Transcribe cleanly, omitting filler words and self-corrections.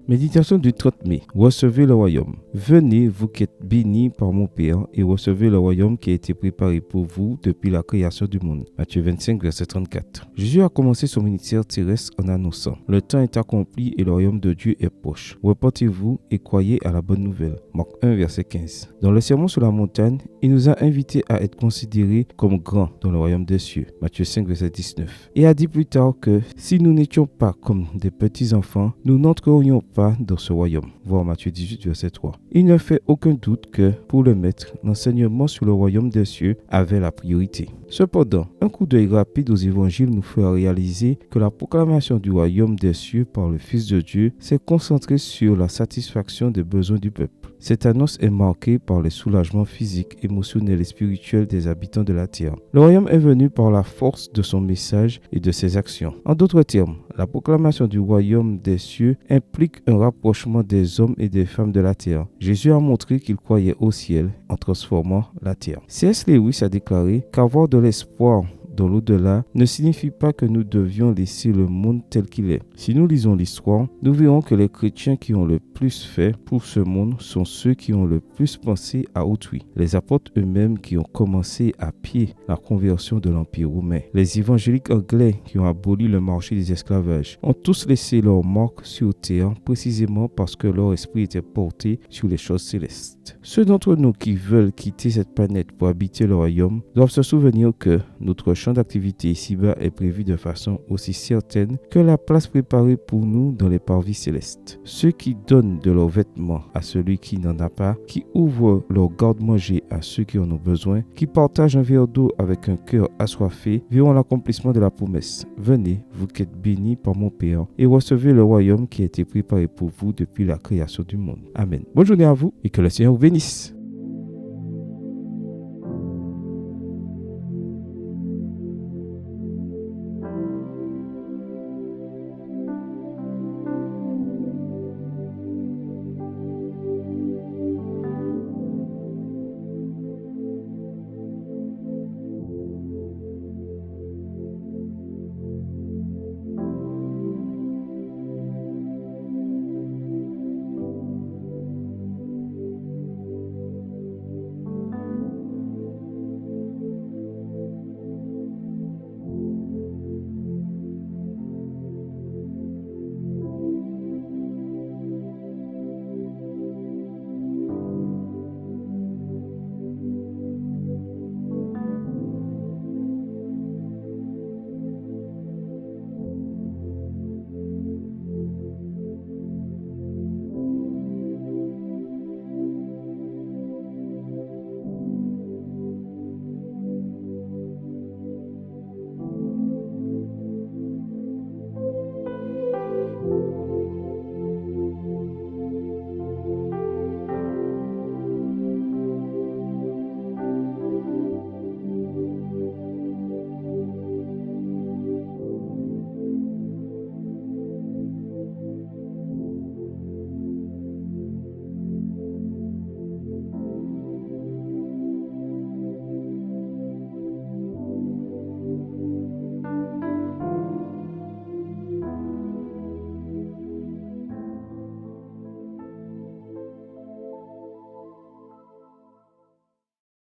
Méditation du 30 mai. Recevez le royaume. Venez, vous qui êtes bénis par mon Père, et recevez le royaume qui a été préparé pour vous depuis la création du monde. Matthieu 25, verset 34. Jésus a commencé son ministère terrestre en annonçant: le temps est accompli et le royaume de Dieu est proche. Reportez-vous et croyez à la bonne nouvelle. Marc 1, verset 15. Dans le sermon sur la montagne, il nous a invités à être considérés comme grands dans le royaume des cieux. Matthieu 5, verset 19. Et a dit plus tard que si nous n'étions pas comme des petits enfants, nous n'entrerions pas dans ce royaume. Voir Matthieu 18, verset 3. Il ne fait aucun doute que, pour le maître, l'enseignement sur le royaume des cieux avait la priorité. Cependant, un coup d'œil rapide aux évangiles nous fait réaliser que la proclamation du royaume des cieux par le Fils de Dieu s'est concentrée sur la satisfaction des besoins du peuple. Cette annonce est marquée par les soulagements physiques, émotionnels et spirituels des habitants de la terre. Le royaume est venu par la force de son message et de ses actions. En d'autres termes, la proclamation du royaume des cieux implique un rapprochement des hommes et des femmes de la terre. Jésus a montré qu'il croyait au ciel en transformant la terre. C.S. Lewis a déclaré qu'avoir de l'espoir dans l'au-delà ne signifie pas que nous devions laisser le monde tel qu'il est. Si nous lisons l'histoire, nous verrons que les chrétiens qui ont le plus fait pour ce monde sont ceux qui ont le plus pensé à autrui. Les apôtres eux-mêmes qui ont commencé à pied la conversion de l'Empire romain. Les évangéliques anglais qui ont aboli le marché des esclavages ont tous laissé leur marque sur terre précisément parce que leur esprit était porté sur les choses célestes. Ceux d'entre nous qui veulent quitter cette planète pour habiter le royaume doivent se souvenir que notre champ d'activité ici-bas est prévu de façon aussi certaine que la place préparée pour nous dans les parvis célestes. Ceux qui donnent de leurs vêtements à celui qui n'en a pas, qui ouvrent leur garde-manger à ceux qui en ont besoin, qui partagent un verre d'eau avec un cœur assoiffé, verront l'accomplissement de la promesse. Venez, vous qui êtes bénis par mon Père, et recevez le royaume qui a été préparé pour vous depuis la création du monde. Amen. Bonne journée à vous et que le Seigneur vous bénisse.